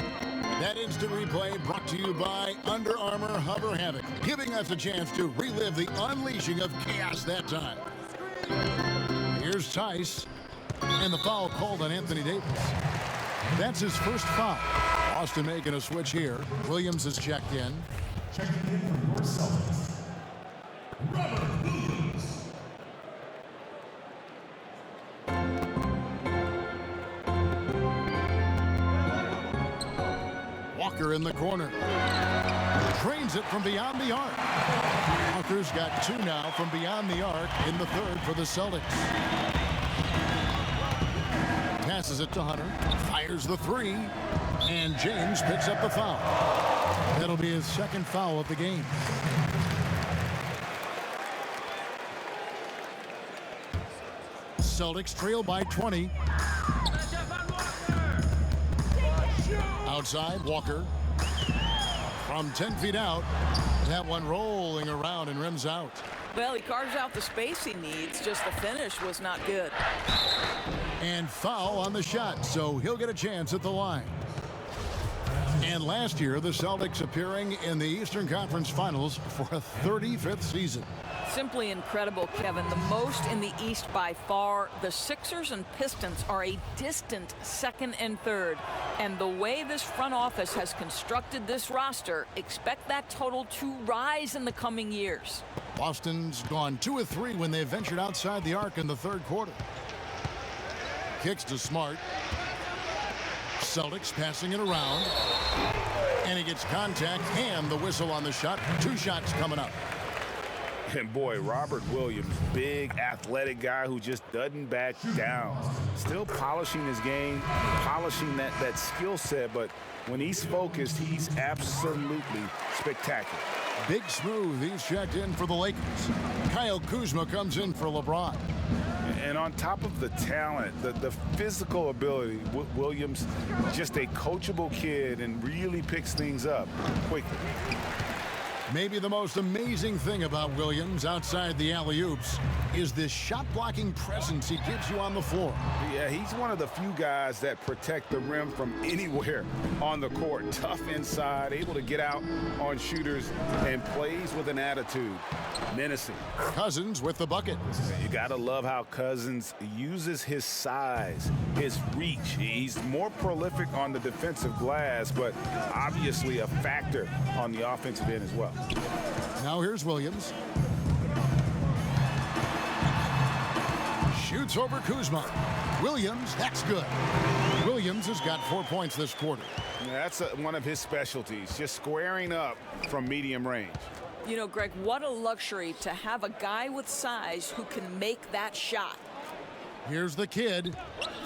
That instant replay brought to you by Under Armour Hover Havoc, giving us a chance to relive the unleashing of chaos that time. Here's Tice, and the foul called on Anthony Davis. That's his first foul. Boston making a switch here. Williams is checked in. Checking in from your Celtics, Robert Williams. Walker in the corner. Trains it from beyond the arc. Walker's got 2 now from beyond the arc in the third for the Celtics. Passes it to Hunter. Fires the 3. And James picks up the foul. That'll be his second foul of the game. Celtics trail by 20. Outside, Walker. From 10 feet out. That one rolling around and rims out. Well, he carves out the space he needs. Just the finish was not good. And foul on the shot, so he'll get a chance at the line. And last year, the Celtics appearing in the Eastern Conference Finals for a 35th season. Simply incredible, Kevin. The most in the East by far. The Sixers and Pistons are a distant second and third. And the way this front office has constructed this roster, expect that total to rise in the coming years. Boston's gone 2 of 3 when they ventured outside the arc in the third quarter. Kicks to Smart. Celtics passing it around. And he gets contact and the whistle on the shot. 2 shots coming up. And boy, Robert Williams, big athletic guy who just doesn't back down. Still polishing his game, polishing that skill set, but when he's focused, he's absolutely spectacular. Big Smooth, he's checked in for the Lakers. Kyle Kuzma comes in for LeBron. And on top of the talent, the physical ability, Williams, just a coachable kid and really picks things up quickly. Maybe the most amazing thing about Williams outside the alley-oops is this shot-blocking presence he gives you on the floor. Yeah, he's one of the few guys that protect the rim from anywhere on the court. Tough inside, able to get out on shooters, and plays with an attitude. Menacing. Cousins with the bucket. You gotta love how Cousins uses his size, his reach. He's more prolific on the defensive glass, but obviously a factor on the offensive end as well. Now here's Williams. Shoots over Kuzma. Williams, that's good. Williams has got 4 points this quarter. That's one of his specialties, just squaring up from medium range. You know, Greg, what a luxury to have a guy with size who can make that shot. Here's the kid.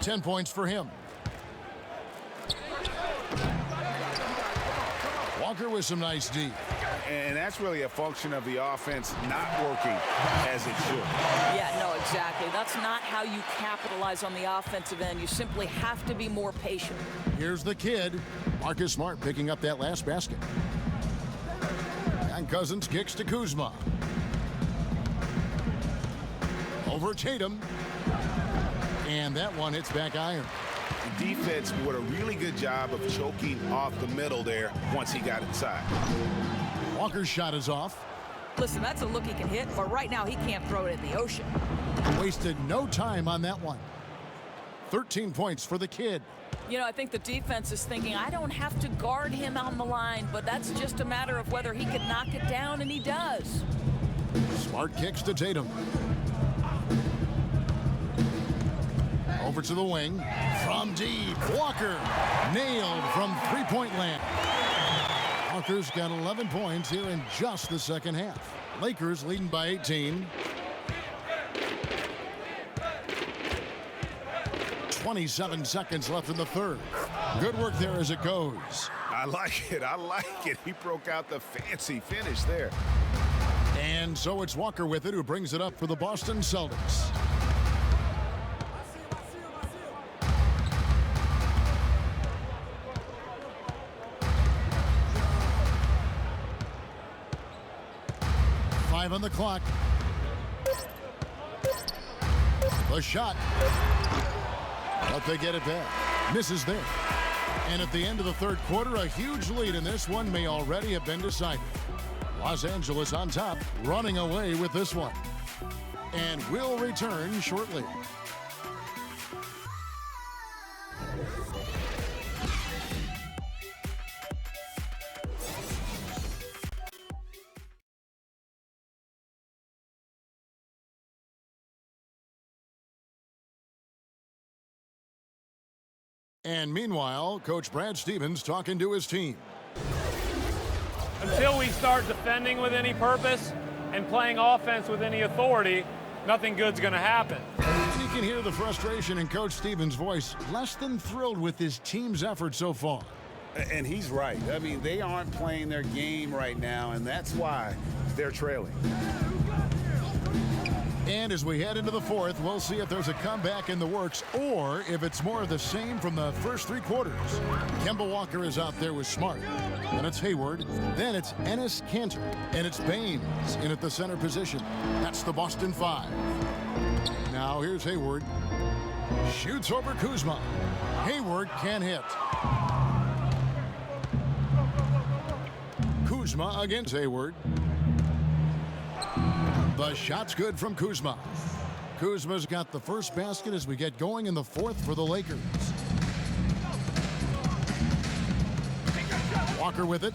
10 points for him. Walker with some nice D. And that's really a function of the offense not working as it should. Yeah, no, exactly. That's not how you capitalize on the offensive end. You simply have to be more patient. Here's the kid. Marcus Smart picking up that last basket. And Cousins kicks to Kuzma. Over Tatum. And that one hits back iron. The defense did a really good job of choking off the middle there once he got inside. Walker's shot is off. Listen, that's a look he can hit, but right now he can't throw it in the ocean. Wasted no time on that one. 13 points for the kid. You know, I think the defense is thinking, I don't have to guard him on the line, but that's just a matter of whether he can knock it down, and he does. Smart kicks to Tatum. Over to the wing. From deep, Walker nailed from three-point land. Walker's got 11 points here in just the second half. Lakers leading by 18. 27 seconds left in the third. Good work there as it goes. I like it. I like it. He broke out the fancy finish there. And so it's Walker with it who brings it up for the Boston Celtics. On the clock. The shot. But they get it back. Misses there. And at the end of the third quarter, a huge lead in this one may already have been decided. Los Angeles on top, running away with this one. And will return shortly. And meanwhile, Coach Brad Stevens talking to his team. Until we start defending with any purpose and playing offense with any authority, nothing good's going to happen. And you can hear the frustration in Coach Stevens' voice, less than thrilled with his team's effort so far. And he's right. I mean, they aren't playing their game right now, and that's why they're trailing. And as we head into the fourth, we'll see if there's a comeback in the works or if it's more of the same from the first three quarters. Kemba Walker is out there with Smart. Then it's Hayward. Then it's Enes Kanter. And it's Baines in at the center position. That's the Boston Five. Now here's Hayward. Shoots over Kuzma. Hayward can hit. Kuzma against Hayward. The shot's good from Kuzma. Kuzma's got the first basket as we get going in the fourth for the Lakers. Walker with it.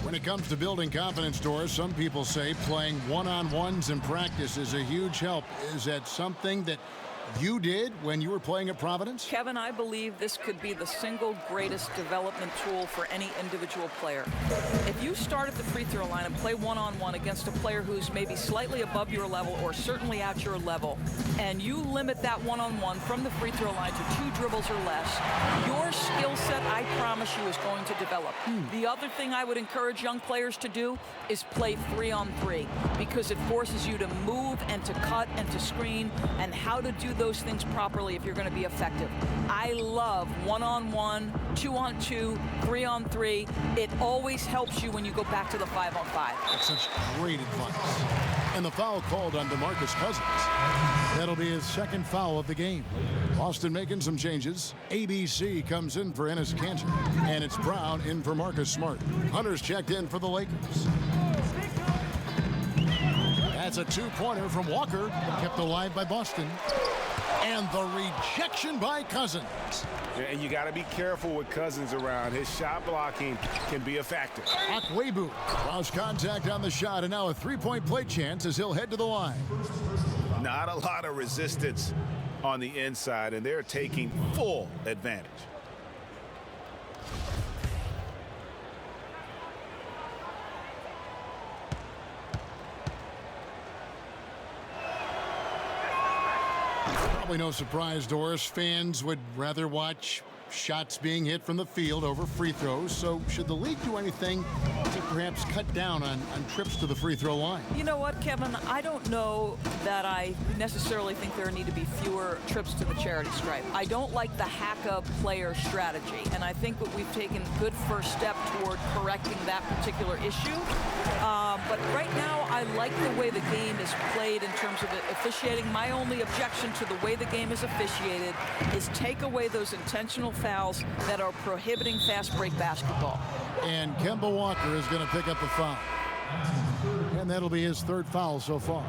When it comes to building confidence, Doris, some people say playing one-on-ones in practice is a huge help. Is that something that you did when you were playing at Providence? Kevin, I believe this could be the single greatest development tool for any individual player. If you start at the free throw line and play one-on-one against a player who's maybe slightly above your level or certainly at your level, and you limit that one-on-one from the free throw line to 2 dribbles or less, your skill set, I promise you, is going to develop. The other thing I would encourage young players to do is play 3-on-3, because it forces you to move and to cut and to screen and how to do those things properly if you're going to be effective. I love 1-on-1, 2-on-2, 3-on-3. It always helps you when you go back to the 5-on-5. That's such great advice. And the foul called on DeMarcus Cousins. That'll be his second foul of the game. Boston making some changes. ABC comes in for Enes Kanter, and it's Brown in for Marcus Smart. Hunter's checked in for the Lakers. That's a 2-pointer from Walker, kept alive by Boston. And the rejection by Cousins. And you got to be careful with Cousins around. His shot blocking can be a factor. Akwebu lost contact on the shot, and now a 3-point play chance as he'll head to the line. Not a lot of resistance on the inside, and they're taking full advantage. Probably no surprise, Doris. Fans would rather watch shots being hit from the field over free throws. So should the league do anything to perhaps cut down on trips to the free throw line? You know what, Kevin? I don't know that I necessarily think there need to be fewer trips to the charity stripe. I don't like the hack-up player strategy, and I think that we've taken a good first step toward correcting that particular issue. But right now, I like the way the game is played in terms of officiating. My only objection to the way the game is officiated is take away those intentional fouls that are prohibiting fast break basketball. And Kemba Walker is going to pick up the foul. And that'll be his third foul so far.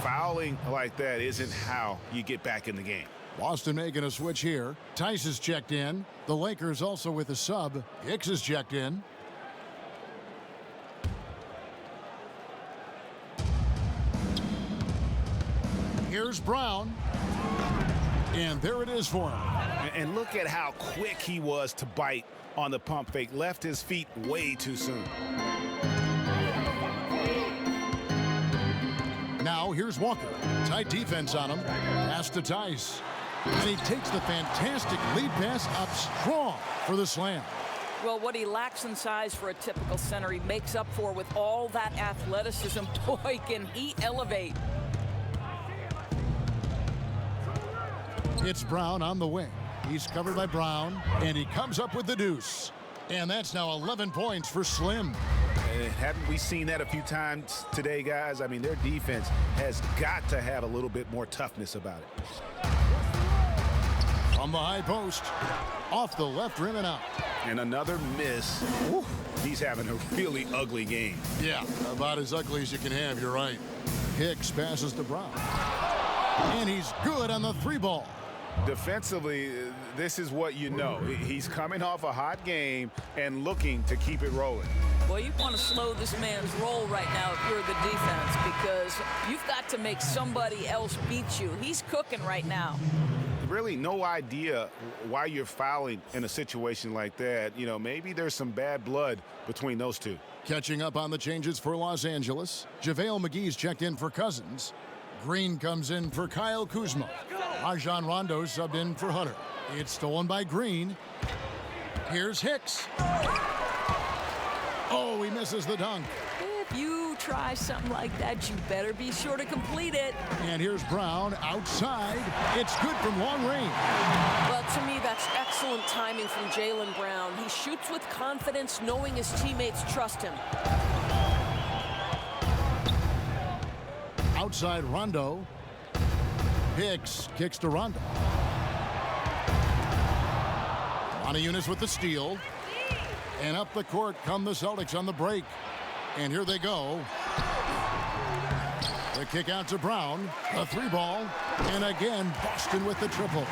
Fouling like that isn't how you get back in the game. Boston making a switch here. Tice is checked in. The Lakers also with a sub. Hicks is checked in. Here's Brown. And there it is for him. And look at how quick he was to bite on the pump fake. Left his feet way too soon. Now here's Walker. Tight defense on him. Pass to Tice. And he takes the fantastic lead pass up strong for the slam. Well, what he lacks in size for a typical center, he makes up for with all that athleticism. Boy, can he elevate. It's Brown on the wing. He's covered by Brown, and he comes up with the deuce. And that's now 11 points for Slim. Haven't we seen that a few times today, guys? I mean, their defense has got to have a little bit more toughness about it. From the high post, off the left rim and out. And another miss. Woo. He's having a really ugly game. Yeah, about as ugly as you can have, you're right. Hicks passes to Brown. And he's good on the 3-ball. Defensively, this is what you know. He's coming off a hot game and looking to keep it rolling. Well, you want to slow this man's roll right now if you're the defense, because you've got to make somebody else beat you. He's cooking right now. Really no idea why you're fouling in a situation like that. You know, maybe there's some bad blood between those two. Catching up on the changes for Los Angeles, JaVale McGee's checked in for Cousins. Green comes in for Kyle Kuzma. Rajon Rondo subbed in for Hunter. It's stolen by Green. Here's Hicks. Oh, he misses the dunk. If you try something like that, you better be sure to complete it. And here's Brown outside. It's good from long range. Well, to me, that's excellent timing from Jaylen Brown. He shoots with confidence, knowing his teammates trust him. Outside Rondo. Hicks kicks to Rondo. Montezumas with the steal. And up the court come the Celtics on the break. And here they go. The kick out to Brown. A three ball. And again, Boston with the triple.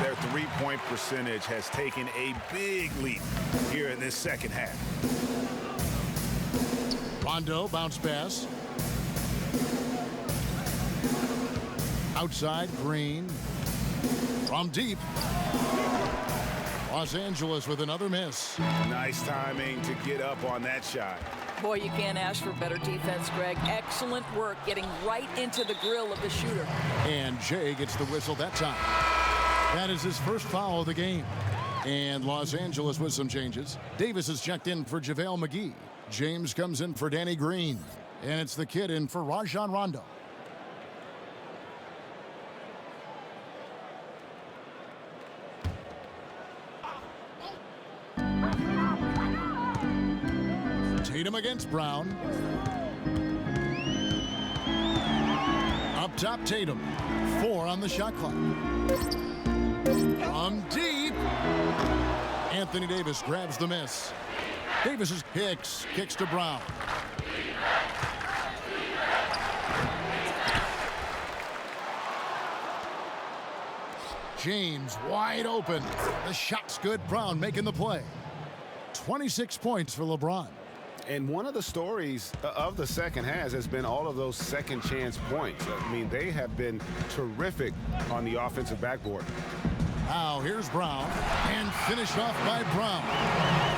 Their three-point percentage has taken a big leap here in this second half. Rondo bounce pass. Outside, Green. From deep. Los Angeles with another miss. Nice timing to get up on that shot. Boy, you can't ask for better defense, Greg. Excellent work getting right into the grill of the shooter. And Jay gets the whistle that time. That is his first foul of the game. And Los Angeles with some changes. Davis is checked in for JaVale McGee. James comes in for Danny Green. And it's the kid in for Rajon Rondo. Tatum against Brown. Up top, Tatum. 4 on the shot clock. From deep. Anthony Davis grabs the miss. Davis's kicks to Brown. James wide open. The shot's good. Brown making the play. 26 points for LeBron. And one of the stories of the second half has been all of those second chance points. I mean, they have been terrific on the offensive backboard. Now here's Brown, and finished off by Brown.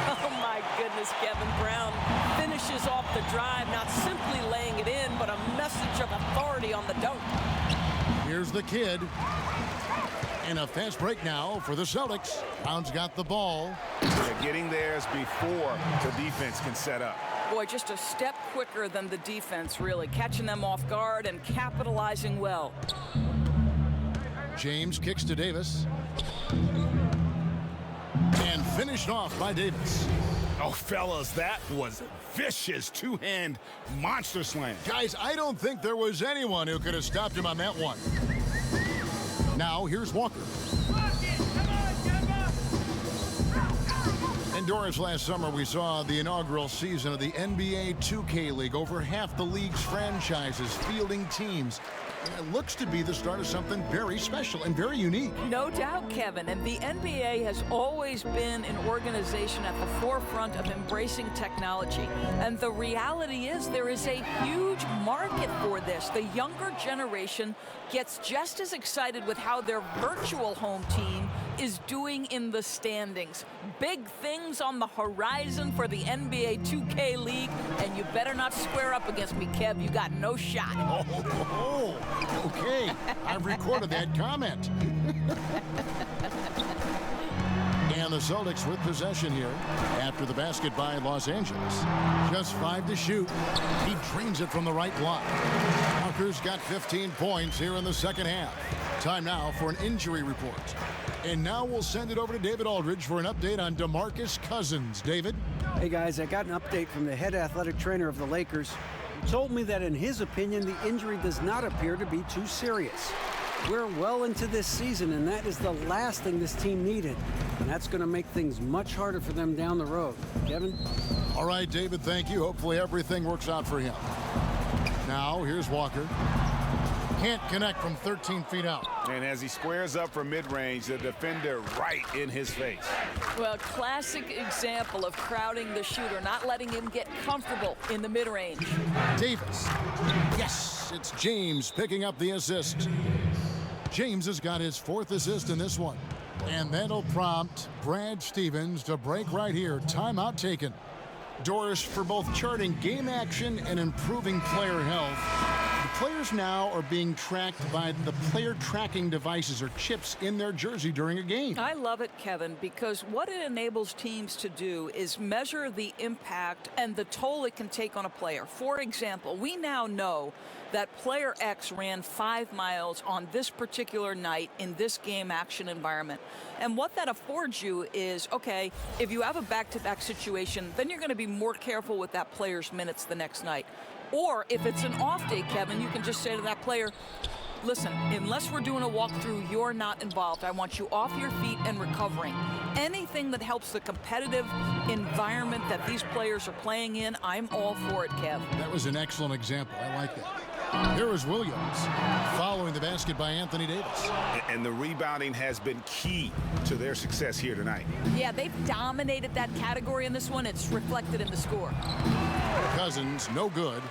Oh my goodness, Kevin. Brown finishes off the drive, not simply laying it in, but a message of authority on the dunk. Here's the kid. And a fast break now for the Celtics. Brown's got the ball. Yeah, getting theirs before the defense can set up. Boy, just a step quicker than the defense, really. Catching them off guard and capitalizing well. James kicks to Davis. And finished off by Davis. Oh, fellas, that was vicious two-hand monster slam. Guys, I don't think there was anyone who could have stopped him on that one. Now, here's Walker. Indoors last summer, we saw the inaugural season of the NBA 2K League. Over half the league's franchises fielding teams. And it looks to be the start of something very special and very unique. No doubt, Kevin. And the NBA has always been an organization at the forefront of embracing technology. And the reality is there is a huge market for this. The younger generation gets just as excited with how their virtual home team is doing in the standings. Big things on the horizon for the NBA 2K League, and you better not square up against me, Kev. You got no shot. Okay. I've recorded that comment. And the Celtics with possession here after the basket by Los Angeles. Just 5 to shoot. He drains it from the right block. Walker's got 15 points here in the second half. Time now for an injury report. And now we'll send it over to David Aldridge for an update on DeMarcus Cousins. David? Hey, guys, I got an update from the head athletic trainer of the Lakers. He told me that in his opinion, the injury does not appear to be too serious. We're well into this season, and that is the last thing this team needed. And that's going to make things much harder for them down the road. Kevin? All right, David, thank you. Hopefully everything works out for him. Now, here's Walker. Can't connect from 13 feet out. And as he squares up for mid-range, the defender right in his face. Well, classic example of crowding the shooter, not letting him get comfortable in the mid-range. Davis. Yes, it's James picking up the assist. James has got his 4th assist in this one. And that'll prompt Brad Stevens to break right here. Timeout taken. Doors for both charting game action and improving player health. The players now are being tracked by the player tracking devices or chips in their jersey during a game. I love it, Kevin, because what it enables teams to do is measure the impact and the toll it can take on a player. For example, we now know that player X ran 5 miles on this particular night in this game action environment. And what that affords you is, okay, if you have a back-to-back situation, then you're going to be more careful with that player's minutes the next night. Or if it's an off day, Kevin, you can just say to that player, Listen, unless we're doing a walkthrough, you're not involved. I want you off your feet and recovering. Anything that helps the competitive environment that these players are playing in, I'm all for it, Kev. That was an excellent example. I like that. Here is Williams following the basket by Anthony Davis. And the rebounding has been key to their success here tonight. Yeah, they've dominated that category in this one. It's reflected in the score. Cousins, no good.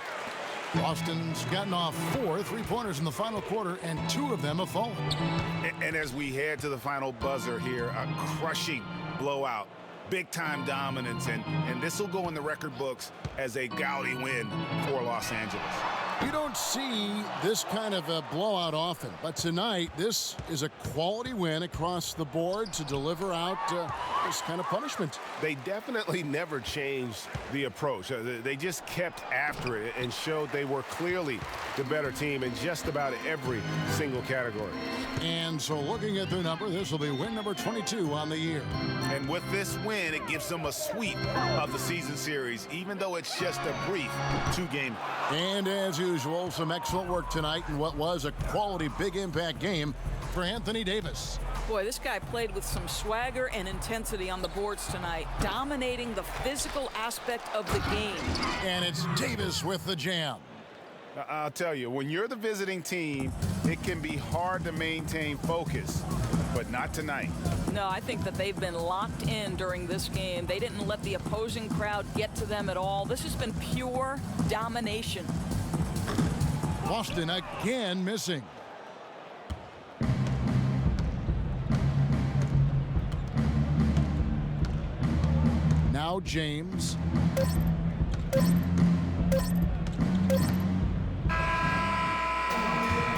Boston's gotten off 4 3-pointers in the final quarter, and 2 of them have fallen. And as we head to the final buzzer here, a crushing blowout. Big-time dominance, and this will go in the record books as a gaudy win for Los Angeles. You don't see this kind of a blowout often, but tonight this is a quality win across the board to deliver out this kind of punishment. They definitely never changed the approach. They just kept after it and showed they were clearly the better team in just about every single category. And so looking at their number, this will be win number 22 on the year. And with this win, it gives them a sweep of the season series, even though it's just a brief 2-game. And as usual, some excellent work tonight in what was a quality big impact game for Anthony Davis. Boy, this guy played with some swagger and intensity on the boards tonight, dominating the physical aspect of the game. And it's Davis with the jam. I'll tell you, when you're the visiting team, it can be hard to maintain focus, but not tonight. No, I think that they've been locked in during this game. They didn't let the opposing crowd get to them at all. This has been pure domination. Boston again missing. Now James.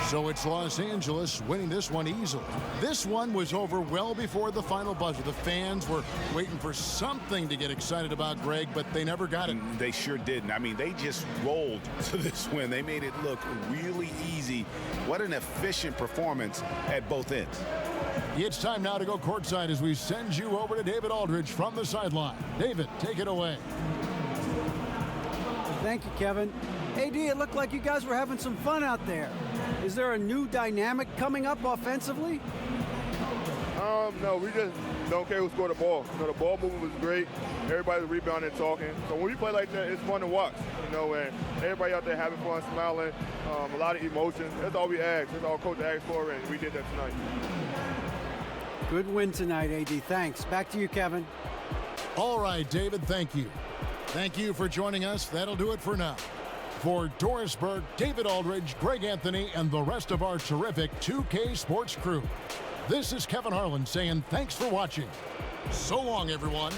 So it's Los Angeles winning this one easily. This one was over well before the final buzzer. The fans were waiting for something to get excited about, Greg, but they never got it. They sure didn't. I mean, they just rolled to this win. They made it look really easy. What an efficient performance at both ends. It's time now to go courtside as we send you over to David Aldridge from the sideline. David, take it away. Thank you, Kevin. AD, it looked like you guys were having some fun out there. Is there a new dynamic coming up offensively? No, we just don't care who scored the ball. You know, the ball movement was great. Everybody's rebounding and talking. So when we play like that, it's fun to watch. You know, and everybody out there having fun, smiling, a lot of emotion. That's all we asked. That's all Coach asked for, and we did that tonight. Good win tonight, AD. Thanks. Back to you, Kevin. All right, David, thank you. Thank you for joining us. That'll do it for now. For Doris Burke, David Aldridge, Greg Anthony, and the rest of our terrific 2K Sports crew, this is Kevin Harlan saying thanks for watching. So long, everyone.